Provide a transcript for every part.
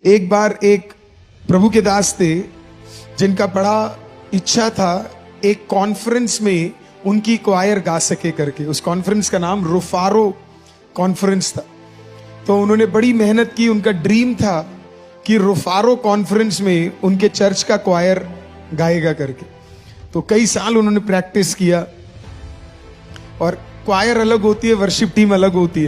एक बार एक प्रभु के दास थे जिनका बड़ा इच्छा था एक कॉन्फ्रेंस में उनकी क्वायर गा सके करके। उस कॉन्फ्रेंस का नाम रुफारो कॉन्फ्रेंस था। तो उन्होंने बड़ी मेहनत की। उनका ड्रीम था कि रुफारो कॉन्फ्रेंस में उनके चर्च का क्वायर गाएगा करके। तो कई साल उन्होंने प्रैक्टिस किया। और क्वायर अलग होती है, वर्शिप टीम अलग होती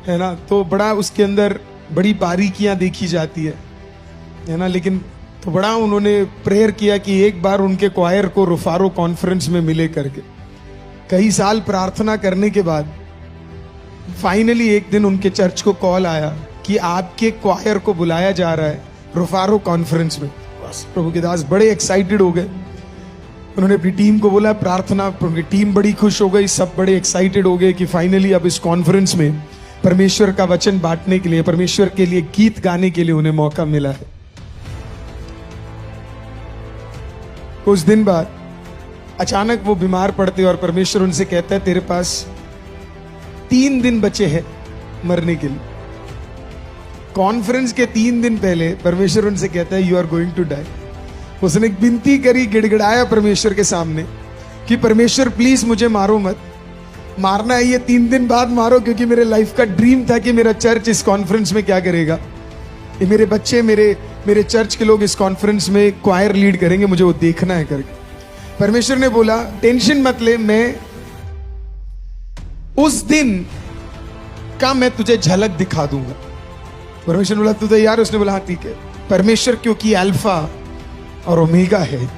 है ना। तो बड़ा उसके अंदर बड़ी बारीकियां देखी जाती है ना। लेकिन तो बड़ा उन्होंने प्रेयर किया कि एक बार उनके क्वायर को रुफारो कॉन्फ्रेंस में मिले करके। कई साल प्रार्थना करने के बाद फाइनली एक दिन उनके चर्च को कॉल आया कि आपके क्वायर को बुलाया जा रहा है रुफारो कॉन्फ्रेंस में। बस प्रभु के दास बड़े एक्साइटेड हो गए। उन्होंने अपनी टीम को बोला प्रार्थना, उनकी टीम बड़ी खुश हो गई। सब बड़े एक्साइटेड हो गए कि फाइनली अब इस कॉन्फ्रेंस में परमेश्वर का वचन बांटने के लिए, परमेश्वर के लिए गीत गाने के लिए उन्हें मौका मिला है। कुछ दिन बाद अचानक वो बीमार पड़ते और परमेश्वर उनसे कहता है तेरे पास 3 दिन बचे हैं मरने के लिए। कॉन्फ्रेंस के 3 दिन पहले परमेश्वर उनसे कहता है you are going to die. उसने एक विनती करी, गिड़गिड़ाया परमेश्वर के सामने कि परमेश्वर प्लीज मुझे मारो मत। मारना है ये 3 दिन बाद मारो, क्योंकि मेरे लाइफ का ड्रीम था कि मेरा चर्च इस कॉन्फ्रेंस में क्या करेगा। ये मेरे बच्चे, मेरे चर्च के लोग इस कॉन्फ्रेंस में क्वायर लीड करेंगे, मुझे वो देखना है करके। परमेश्वर ने बोला टेंशन मत ले, मैं उस दिन का मैं तुझे झलक दिखा दूंगा। परमेश्वर ने बोला तू तैयार? उसने बोला हाँ ठीक है। परमेश्वर क्योंकि अल्फा और ओमेगा है,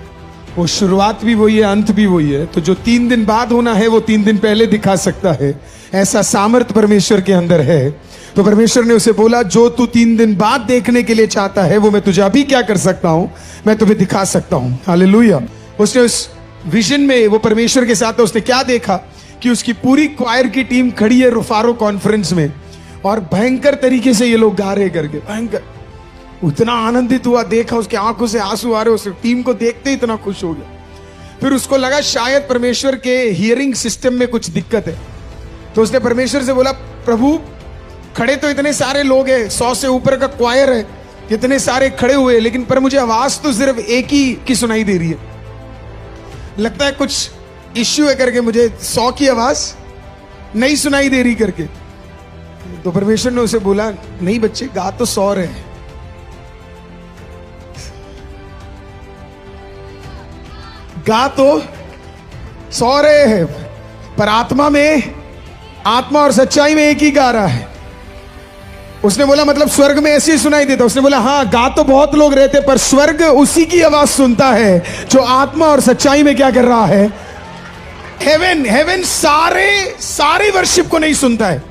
वो शुरुआत भी वही है, अंत भी वही है। तो जो 3 दिन बाद होना है वो 3 दिन पहले दिखा सकता है। ऐसा सामर्थ्य परमेश्वर के अंदर है। तो परमेश्वर ने उसे बोला जो तू 3 दिन बाद देखने के लिए चाहता है वो मैं तुझे अभी क्या कर सकता हूं, मैं तुम्हें दिखा सकता हूं। हालेलुया। उसने उस विजन में, वो परमेश्वर के साथ, उसने क्या देखा कि उसकी पूरी क्वायर की टीम खड़ी है रुफारो कॉन्फ्रेंस में और भयंकर तरीके से ये लोग गा रहे करके। भयंकर, इतना आनंदित हुआ, देखा उसके आंखों से आंसू आ रहे, उस टीम को देखते ही इतना खुश हो गया। फिर उसको लगा शायद परमेश्वर के हियरिंग सिस्टम में कुछ दिक्कत है। तो उसने परमेश्वर से बोला प्रभु खड़े तो इतने सारे लोग हैं, 100 से ऊपर का क्वायर है, इतने सारे खड़े हुए, लेकिन पर मुझे आवाज तो सिर्फ एक ही की सुनाई दे रही है। लगता है कुछ इश्यू है करके, मुझे 100 की आवाज नहीं सुनाई दे रही करके। तो परमेश्वर ने उसे बोला नहीं बच्चे, गा तो 100 रहे हैं, गा तो 100 रहे हैं, पर आत्मा और सच्चाई में एक ही गा रहा है। उसने बोला मतलब स्वर्ग में ऐसे ही सुनाई देता? उसने बोला हाँ, गा तो बहुत लोग रहते, पर स्वर्ग उसी की आवाज सुनता है जो आत्मा और सच्चाई में क्या कर रहा है। हेवन सारे वर्शिप को नहीं सुनता है,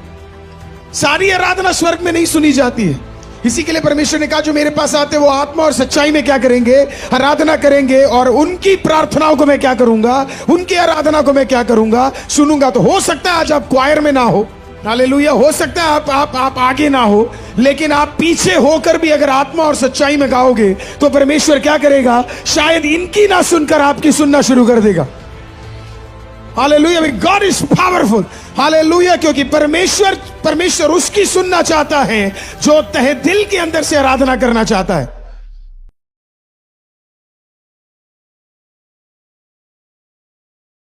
सारी आराधना स्वर्ग में नहीं सुनी जाती है। इसी के लिए परमेश्वर ने कहा जो मेरे पास आते वो आत्मा और सच्चाई में क्या करेंगे, आराधना करेंगे, और उनकी प्रार्थनाओं को मैं क्या करूंगा, उनकी आराधना को मैं क्या करूंगा, सुनूंगा। तो हो सकता है आज आप क्वायर में ना हो, हालेलुया, हो सकता है आप आगे ना हो, लेकिन आप पीछे होकर भी अगर आत्मा और सच्चाई में गाओगे तो परमेश्वर क्या करेगा, शायद इनकी ना सुनकर आपकी सुनना शुरू कर देगा। Hallelujah, God is powerful. Hallelujah, क्योंकि परमेश्वर उसकी सुनना चाहता है जो तहे दिल के अंदर से आराधना करना चाहता है।